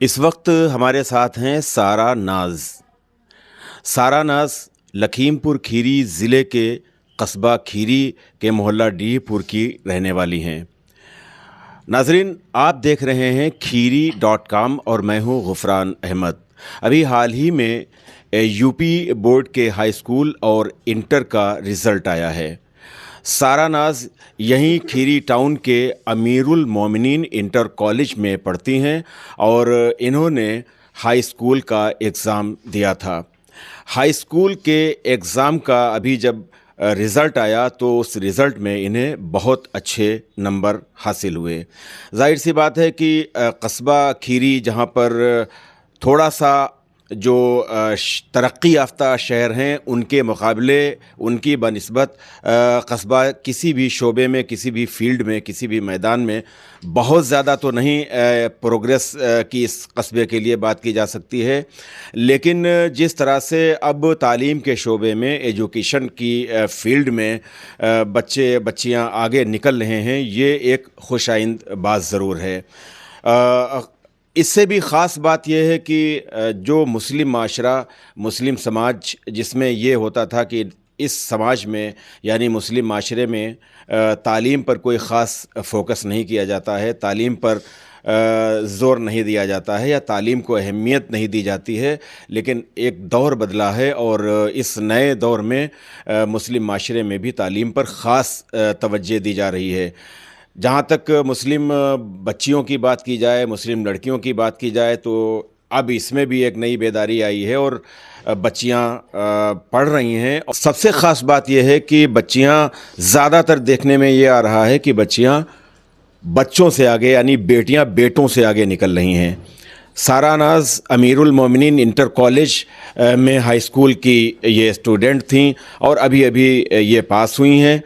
इस वक्त हमारे साथ हैं सारा नाज। सारा नाज लखीमपुर खीरी ज़िले के कस्बा खीरी के मोहल्ला डीहपुर की रहने वाली हैं। नाजरीन, आप देख रहे हैं खीरी.com और मैं हूं गुफरान अहमद। अभी हाल ही में यूपी बोर्ड के हाई स्कूल और इंटर का रिज़ल्ट आया है। सारा नाज यहीं खीरी टाउन के अमीरुल मोमिनीन इंटर कॉलेज में पढ़ती हैं और इन्होंने हाई स्कूल का एग्ज़ाम दिया था। हाई स्कूल के एग्ज़ाम का अभी जब रिज़ल्ट आया तो उस रिज़ल्ट में इन्हें बहुत अच्छे नंबर हासिल हुए। जाहिर सी बात है कि कस्बा खीरी जहाँ पर थोड़ा सा जो तरक्की याफ्ता शहर हैं उनके मुकाबले उनकी बनिस्बत कस्बा किसी भी शोबे में, किसी भी फील्ड में, किसी भी मैदान में बहुत ज़्यादा तो नहीं प्रोग्रेस की इस कस्बे के लिए बात की जा सकती है। लेकिन जिस तरह से अब तालीम के शोबे में, एजुकेशन की फील्ड में बच्चे बच्चियां आगे निकल रहे हैं, ये एक खुशाइंद बात ज़रूर है। इससे भी ख़ास बात यह है कि जो मुस्लिम माशरा, मुस्लिम समाज जिसमें ये होता था कि इस समाज में यानी मुस्लिम माशरे में तालीम पर कोई ख़ास फोकस नहीं किया जाता है, तालीम पर ज़ोर नहीं दिया जाता है या तालीम को अहमियत नहीं दी जाती है। लेकिन एक दौर बदला है और इस नए दौर में मुस्लिम माशरे में भी तालीम पर ख़ास तवज्जो दी जा रही है। जहाँ तक मुस्लिम बच्चियों की बात की जाए, मुस्लिम लड़कियों की बात की जाए, तो अब इसमें भी एक नई बेदारी आई है और बच्चियाँ पढ़ रही हैं। और सबसे ख़ास बात यह है कि बच्चियाँ ज़्यादातर देखने में ये आ रहा है कि बच्चियाँ बच्चों से आगे यानी बेटियाँ बेटों से आगे निकल रही हैं। सारा नाज अमीरुल मोमिनीन इंटर कॉलेज में हाई स्कूल की ये स्टूडेंट थीं और अभी अभी ये पास हुई हैं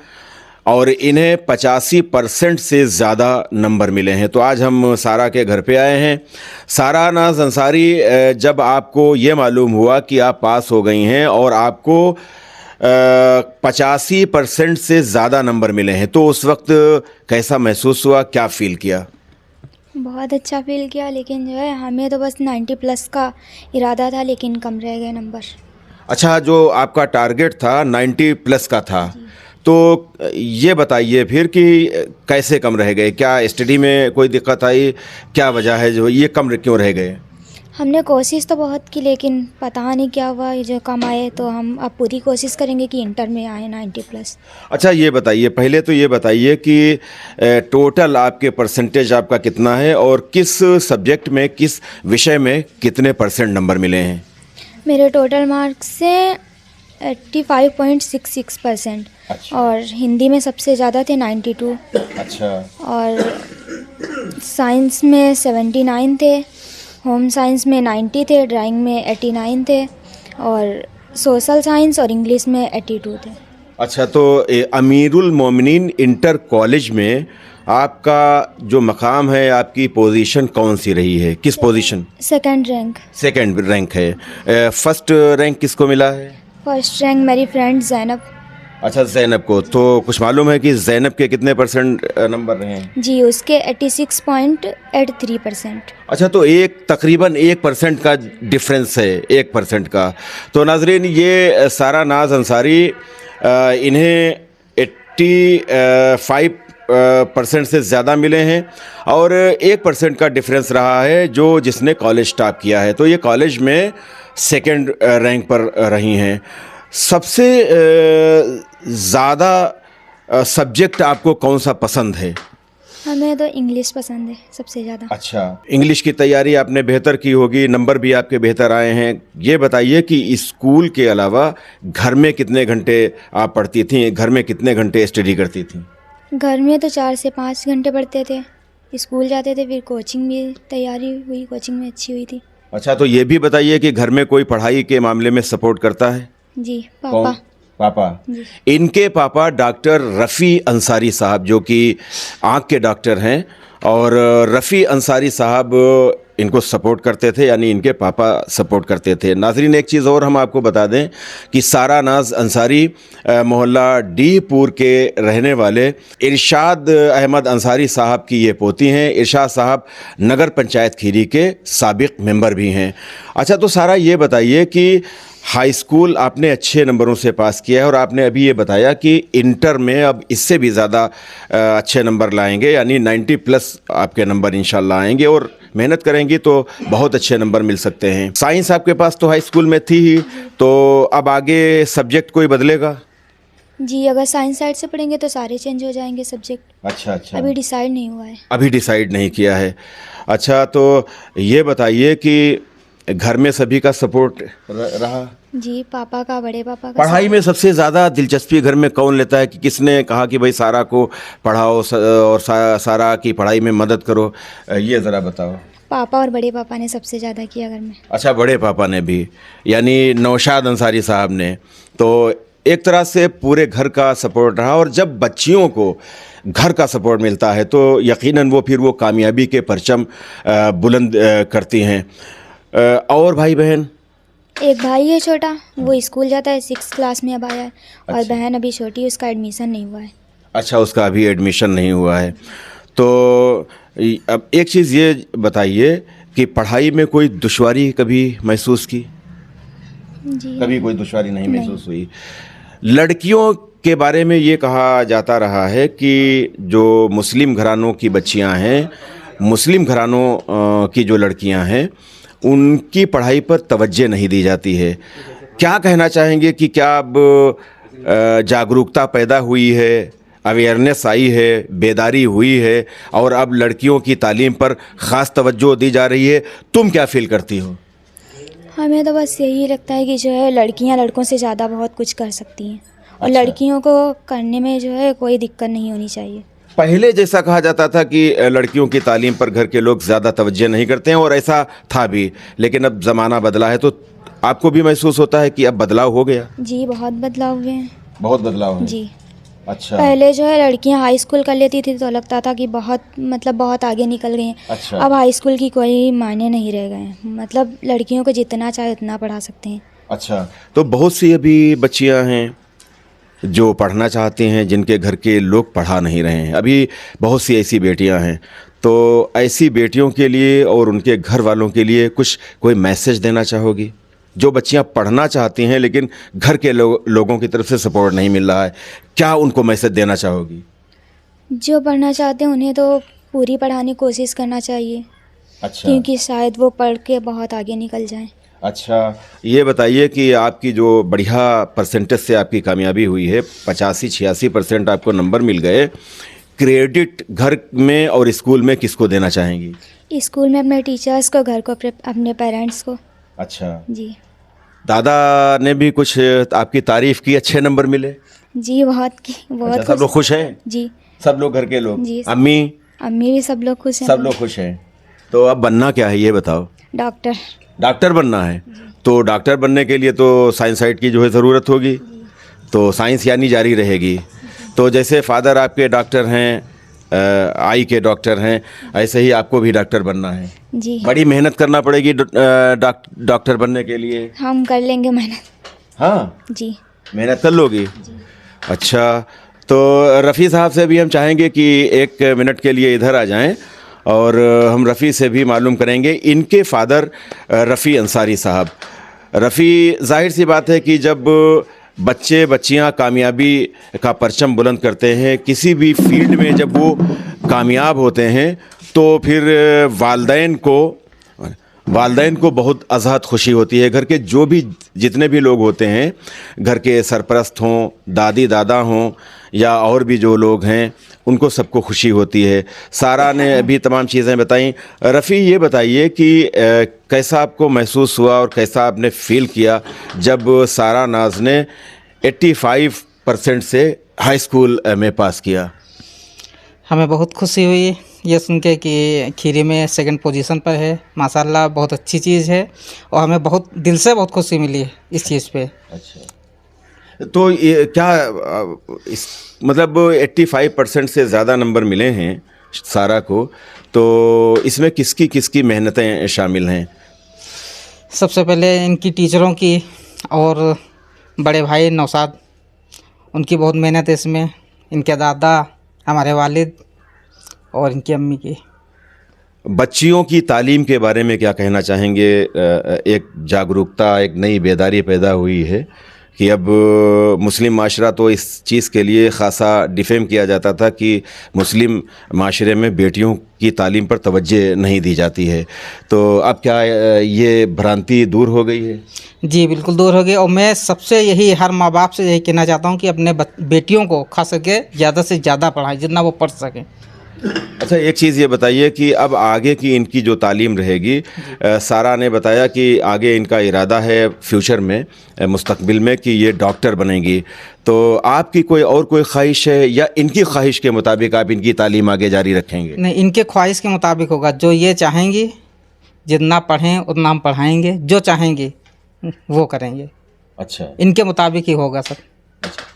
और इन्हें 85% से ज़्यादा नंबर मिले हैं। तो आज हम सारा के घर पे आए हैं। सारा नाज अंसारी, जब आपको ये मालूम हुआ कि आप पास हो गई हैं और आपको 85% से ज़्यादा नंबर मिले हैं, तो उस वक्त कैसा महसूस हुआ, क्या फ़ील किया? बहुत अच्छा फील किया, लेकिन जो है हमें तो बस 90 प्लस का इरादा था, लेकिन कम रह गए नंबर। अच्छा, जो आपका टारगेट था 90 प्लस का था, तो ये बताइए फिर कि कैसे कम रह गए? क्या स्टडी में कोई दिक्कत आई? क्या वजह है जो ये कम क्यों रह गए? हमने कोशिश तो बहुत की, लेकिन पता नहीं क्या हुआ, ये जो कम आए। तो हम अब पूरी कोशिश करेंगे कि इंटर में आए 90 प्लस। अच्छा, ये बताइए, पहले तो ये बताइए कि टोटल आपके परसेंटेज आपका कितना है और किस सब्जेक्ट में, किस विषय में कितने परसेंट नंबर मिले हैं? मेरे टोटल मार्क्स से 85.66%। अच्छा। और हिंदी में सबसे ज़्यादा थे 92। अच्छा। और साइंस में 79 थे, होम साइंस में 90 थे, ड्राइंग में 89 थे और सोशल साइंस और इंग्लिश में 82 थे। अच्छा, तो अमीरुल मोमिनीन इंटर कॉलेज में आपका जो मकाम है, आपकी पोजीशन कौन सी रही है? किस position? Second rank. Second rank है। फर्स्ट रैंक किसको मिला है? फर्स्ट रैंक मेरी फ्रेंड ज़ैनब। अच्छा, ज़ैनब को। तो कुछ मालूम है कि ज़ैनब के कितने परसेंट नंबर रहे हैं? जी, उसके 86.83%। अच्छा, तो तकरीबन 1% का डिफरेंस है, 1% का। तो नाजरीन, ये सारा नाज अंसारी, इन्हें 85% से ज़्यादा मिले हैं और 1% का डिफरेंस रहा है जो जिसने कॉलेज टॉप किया है। तो ये कॉलेज में सेकंड रैंक पर रही हैं। सबसे ज़्यादा सब्जेक्ट आपको कौन सा पसंद है? हमें तो इंग्लिश पसंद है सबसे ज़्यादा। अच्छा, इंग्लिश की तैयारी आपने बेहतर की होगी, नंबर भी आपके बेहतर आए हैं। ये बताइए कि स्कूल के अलावा घर में कितने घंटे आप पढ़ती थीं? घर में कितने घंटे स्टडी करती थीं? घर में तो 4 से 5 घंटे पढ़ते थे, स्कूल जाते थे, फिर कोचिंग भी तैयारी हुई, कोचिंग में अच्छी हुई थी। अच्छा, तो ये भी बताइए कि घर में कोई पढ़ाई के मामले में सपोर्ट करता है? जी, पापा। पापा। जी। इनके पापा डॉक्टर रफ़ी अंसारी साहब, जो कि आँख के डॉक्टर हैं, और रफ़ी अंसारी साहब इनको सपोर्ट करते थे, यानी इनके पापा सपोर्ट करते थे। नाज़रीन, एक चीज़ और हम आपको बता दें कि सारा नाज अंसारी मोहल्ला डीपुर के रहने वाले इरशाद अहमद अंसारी साहब की ये पोती हैं। इरशाद साहब नगर पंचायत खीरी के साबिक मेंबर भी हैं। अच्छा, तो सारा ये बताइए कि हाई स्कूल आपने अच्छे नंबरों से पास किया है और आपने अभी ये बताया कि इंटर में अब इससे भी ज़्यादा अच्छे नंबर लाएंगे, यानी 90 प्लस आपके नंबर इंशाल्लाह आएंगे और मेहनत करेंगी तो बहुत अच्छे नंबर मिल सकते हैं। साइंस आपके पास तो हाई स्कूल में थी ही, तो अब आगे सब्जेक्ट कोई बदलेगा? जी, अगर साइंस साइड से पढ़ेंगे तो सारे चेंज हो जाएंगे सब्जेक्ट। अच्छा। अभी डिसाइड नहीं हुआ है। अभी डिसाइड नहीं किया है। अच्छा, तो ये बताइए कि घर में सभी का सपोर्ट रहा? जी, पापा का, बड़े पापा का। पढ़ाई में सबसे ज़्यादा दिलचस्पी घर में कौन लेता है कि किसने कहा कि भाई सारा को पढ़ाओ और सारा की पढ़ाई में मदद करो, ये ज़रा बताओ। पापा और बड़े पापा ने सबसे ज़्यादा किया घर में। अच्छा, बड़े पापा ने भी, यानी नौशाद अंसारी साहब ने। तो एक तरह से पूरे घर का सपोर्ट रहा, और जब बच्चियों को घर का सपोर्ट मिलता है तो यकीनन वो फिर वो कामयाबी के परचम बुलंद करती हैं। और भाई बहन? एक भाई है छोटा, वो स्कूल जाता है, 6th क्लास में अब आया है। और अच्छा। बहन अभी छोटी है, उसका एडमिशन नहीं हुआ है। अच्छा, उसका अभी एडमिशन नहीं हुआ है। तो अब एक चीज़ ये बताइए कि पढ़ाई में कोई दुश्वारी कभी महसूस की? जी, कभी कोई दुश्वारी नहीं महसूस हुई? लड़कियों के बारे में ये कहा जाता रहा है कि जो मुस्लिम घरानों की बच्चियां हैं, मुस्लिम घरानों की जो लड़कियां हैं, उनकी पढ़ाई पर तवज्जो नहीं दी जाती है। क्या कहना चाहेंगे कि क्या अब जागरूकता पैदा हुई है, अवेयरनेस आई है, बेदारी हुई है और अब लड़कियों की तालीम पर ख़ास तवज्जो दी जा रही है? तुम क्या फील करती हो? हमें तो बस यही लगता है कि जो है लड़कियां लड़कों से ज़्यादा बहुत कुछ कर सकती हैं, और अच्छा। लड़कियों को करने में जो है कोई दिक्कत नहीं होनी चाहिए। पहले जैसा कहा जाता था कि लड़कियों की तालीम पर घर के लोग ज़्यादा तवज्जो नहीं करते हैं, और ऐसा था भी, लेकिन अब ज़माना बदला है, तो आपको भी महसूस होता है कि अब बदलाव हो गया? जी, बहुत बदलाव हुए हैं। बहुत बदलाव है। जी, अच्छा। पहले जो है लड़कियां हाई स्कूल कर लेती थी तो लगता था कि बहुत आगे निकल गई हैं। अच्छा। अब हाई स्कूल की कोई मायने नहीं रह गए हैं, मतलब लड़कियों को जितना चाहे उतना पढ़ा सकते हैं। अच्छा, तो बहुत सी अभी बच्चियां हैं जो पढ़ना चाहती हैं, जिनके घर के लोग पढ़ा नहीं रहे हैं। अभी बहुत सी ऐसी बेटियां हैं, तो ऐसी बेटियों के लिए और उनके घर वालों के लिए कोई मैसेज देना चाहोगी? जो बच्चियां पढ़ना चाहती हैं लेकिन घर के लोगों की तरफ से सपोर्ट नहीं मिल रहा है, क्या उनको मैसेज देना चाहोगी? जो पढ़ना चाहते हैं उन्हें तो पूरी पढ़ाने की कोशिश करना चाहिए। अच्छा। क्योंकि शायद वो पढ़ के बहुत आगे निकल जाएं। अच्छा, ये बताइए कि आपकी जो बढ़िया परसेंटेज से आपकी कामयाबी हुई है, 85-86% आपको नंबर मिल गए, क्रेडिट घर में और स्कूल में किसको देना चाहेंगी? स्कूल में अपने टीचर्स को, घर को अपने पेरेंट्स को। अच्छा। जी। दादा ने भी कुछ आपकी तारीफ की, अच्छे नंबर मिले? जी, बहुत अच्छा, सब लोग खुश हैं? जी, सब लोग घर के लोग? जी। अम्मी? अम्मी भी सब लोग खुश हैं। सब लोग खुश हैं। तो अब बनना क्या है ये बताओ? डॉक्टर। डॉक्टर बनना है, तो डॉक्टर बनने के लिए तो साइंस साइड की जो है ज़रूरत होगी, तो साइंस यानी जारी रहेगी। तो जैसे फादर आपके डॉक्टर हैं, आई के डॉक्टर हैं, ऐसे ही आपको भी डॉक्टर बनना है। जी, बड़ी मेहनत करना पड़ेगी डॉक्टर बनने के लिए। हम कर लेंगे मेहनत। हाँ, जी। मेहनत कर लोगी? अच्छा, तो रफ़ी साहब से भी हम चाहेंगे कि 1 मिनट के लिए इधर आ जाएं और हम रफ़ी से भी मालूम करेंगे। इनके फादर रफ़ी अंसारी साहब, रफ़ी, जाहिर सी बात है कि जब बच्चे बच्चियां कामयाबी का परचम बुलंद करते हैं, किसी भी फील्ड में जब वो कामयाब होते हैं, तो फिर वालदैन को बहुत आज़ाद खुशी होती है। घर के जितने भी लोग होते हैं, घर के सरपरस्त हों, दादी दादा हों या और भी जो लोग हैं, उनको सबको खुशी होती है। सारा ने अभी तमाम चीज़ें बताई। रफ़ी, ये बताइए कि कैसा आपको महसूस हुआ और कैसा आपने फ़ील किया जब सारा नाज ने 85% से हाई स्कूल में पास किया? हमें बहुत खुशी हुई ये सुन के कि खीरी में 2nd पोजीशन पर है। माशाल्लाह, बहुत अच्छी चीज़ है और हमें दिल से बहुत खुशी मिली है इस चीज़ पे। अच्छा, तो ये क्या मतलब 85% से ज़्यादा नंबर मिले हैं, सारा को, तो इसमें किसकी किसकी मेहनतें शामिल हैं? सबसे पहले इनकी टीचरों की और बड़े भाई नौशाद, उनकी बहुत मेहनत है इसमें, इनके दादा, हमारे वालिद और इनकी अम्मी की। बच्चियों की तालीम के बारे में क्या कहना चाहेंगे? एक जागरूकता, एक नई बेदारी पैदा हुई है कि अब मुस्लिम माशरा तो इस चीज़ के लिए ख़ासा डिफेम किया जाता था कि मुस्लिम माशरे में बेटियों की तालीम पर तवज्जो नहीं दी जाती है, तो अब क्या ये भ्रांति दूर हो गई है? जी बिल्कुल दूर हो गई, और मैं सबसे यही हर माँ बाप से यही कहना चाहता हूँ कि अपने बेटियों को खास करके ज़्यादा से ज़्यादा पढ़ाएं, जितना वो पढ़ सकें। अच्छा, एक चीज़ ये बताइए कि अब आगे की इनकी जो तालीम रहेगी, सारा ने बताया कि आगे इनका इरादा है फ्यूचर में, मुस्तकबिल में, कि ये डॉक्टर बनेंगी, तो आपकी कोई ख्वाहिश है या इनकी ख्वाहिश के मुताबिक आप इनकी तालीम आगे जारी रखेंगे? नहीं, इनके ख्वाहिश के मुताबिक होगा, जो ये चाहेंगी जितना पढ़ें उतना हम पढ़ाएंगे, जो चाहेंगे वो करेंगे। अच्छा, इनके मुताबिक ही होगा सर।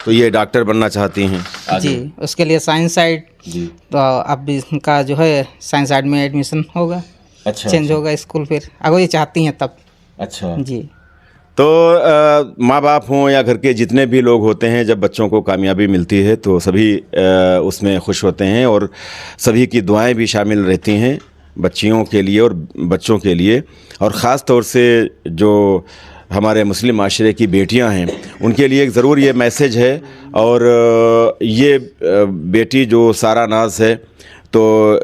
तो ये डॉक्टर बनना चाहती हैं आगे? जी, उसके लिए साइंस साइड जी, तो अब भी इनका जो है साइंस साइड में एडमिशन होगा। अच्छा, चेंज होगा स्कूल, फिर अगर ये चाहती हैं तब। अच्छा जी, तो माँ बाप हों या घर के जितने भी लोग होते हैं, जब बच्चों को कामयाबी मिलती है तो सभी उसमें खुश होते हैं और सभी की दुआएं भी शामिल रहती हैं बच्चियों के लिए और बच्चों के लिए, और ख़ास तौर से जो हमारे मुस्लिम माशरे की बेटियां हैं उनके लिए एक ज़रूर ये मैसेज है। और ये बेटी जो सारा नाज है, तो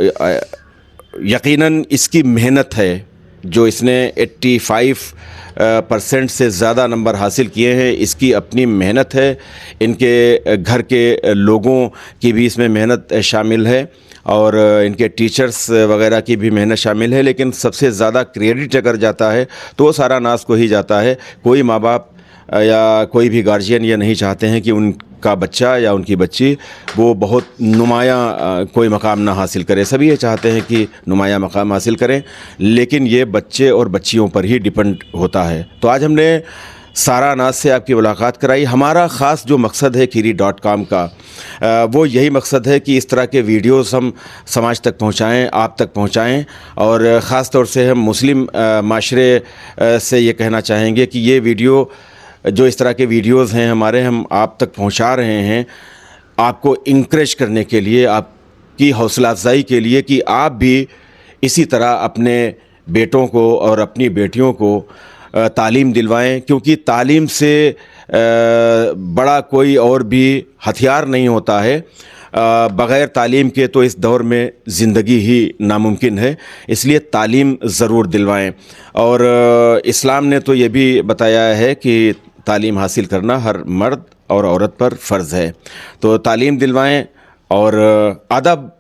यकीनन इसकी मेहनत है, जो इसने 85% से ज़्यादा नंबर हासिल किए हैं, इसकी अपनी मेहनत है, इनके घर के लोगों की भी इसमें मेहनत शामिल है और इनके टीचर्स वगैरह की भी मेहनत शामिल है, लेकिन सबसे ज़्यादा क्रेडिट अगर जाता है तो वो सारा नाज को ही जाता है। कोई माँ बाप या कोई भी गार्जियन ये नहीं चाहते हैं कि उनका बच्चा या उनकी बच्ची वो बहुत नुमायाँ कोई मकाम ना हासिल करे, सभी ये चाहते हैं कि नुमायाँ मकाम हासिल करें, लेकिन ये बच्चे और बच्चियों पर ही डिपेंड होता है। तो आज हमने सारा नाज से आपकी मुलाकात कराई। हमारा ख़ास जो मकसद है खीरी.com का, वो यही मकसद है कि इस तरह के वीडियोस हम समाज तक पहुंचाएं, आप तक पहुंचाएं, और ख़ास तौर से हम मुस्लिम माशरे से ये कहना चाहेंगे कि ये वीडियो, जो इस तरह के वीडियोस हैं हमारे, हम आप तक पहुंचा रहे हैं आपको इंकरेज करने के लिए, आपकी हौसला अफजाई के लिए कि आप भी इसी तरह अपने बेटों को और अपनी बेटियों को तालीम दिलवाएं, क्योंकि तालीम से बड़ा कोई और भी हथियार नहीं होता है। बग़ैर तालीम के तो इस दौर में ज़िंदगी ही नामुमकिन है, इसलिए तालीम ज़रूर दिलवाएं। और इस्लाम ने तो ये भी बताया है कि तालीम हासिल करना हर मर्द और औरत पर फ़र्ज़ है, तो तालीम दिलवाएं। और अदब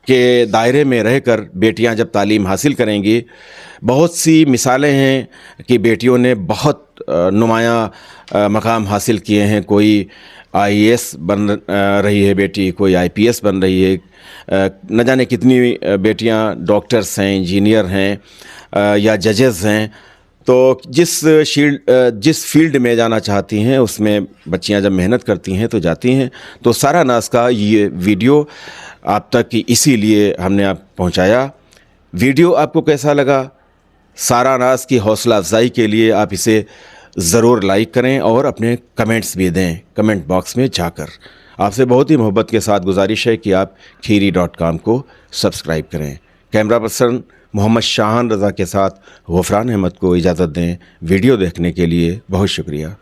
के दायरे में रहकर बेटियां जब तालीम हासिल करेंगी, बहुत सी मिसालें हैं कि बेटियों ने बहुत नुमायाँ मकाम हासिल किए हैं। कोई IAS बन रही है बेटी, कोई IPS बन रही है, न जाने कितनी बेटियां डॉक्टर्स हैं, इंजीनियर हैं या जजेस हैं। तो जिस फील्ड में जाना चाहती हैं उसमें बच्चियां जब मेहनत करती हैं तो जाती हैं। तो सारा नाज का ये वीडियो आप तक इसीलिए हमने आप पहुंचाया। वीडियो आपको कैसा लगा? सारा नाज की हौसला अफजाई के लिए आप इसे ज़रूर लाइक करें और अपने कमेंट्स भी दें कमेंट बॉक्स में जाकर। आपसे बहुत ही मोहब्बत के साथ गुजारिश है कि आप खीरी.com को सब्सक्राइब करें। कैमरा पर्सन मोहम्मद शाहान रज़ा के साथ गफरान अहमद को इजाज़त दें। वीडियो देखने के लिए बहुत शुक्रिया।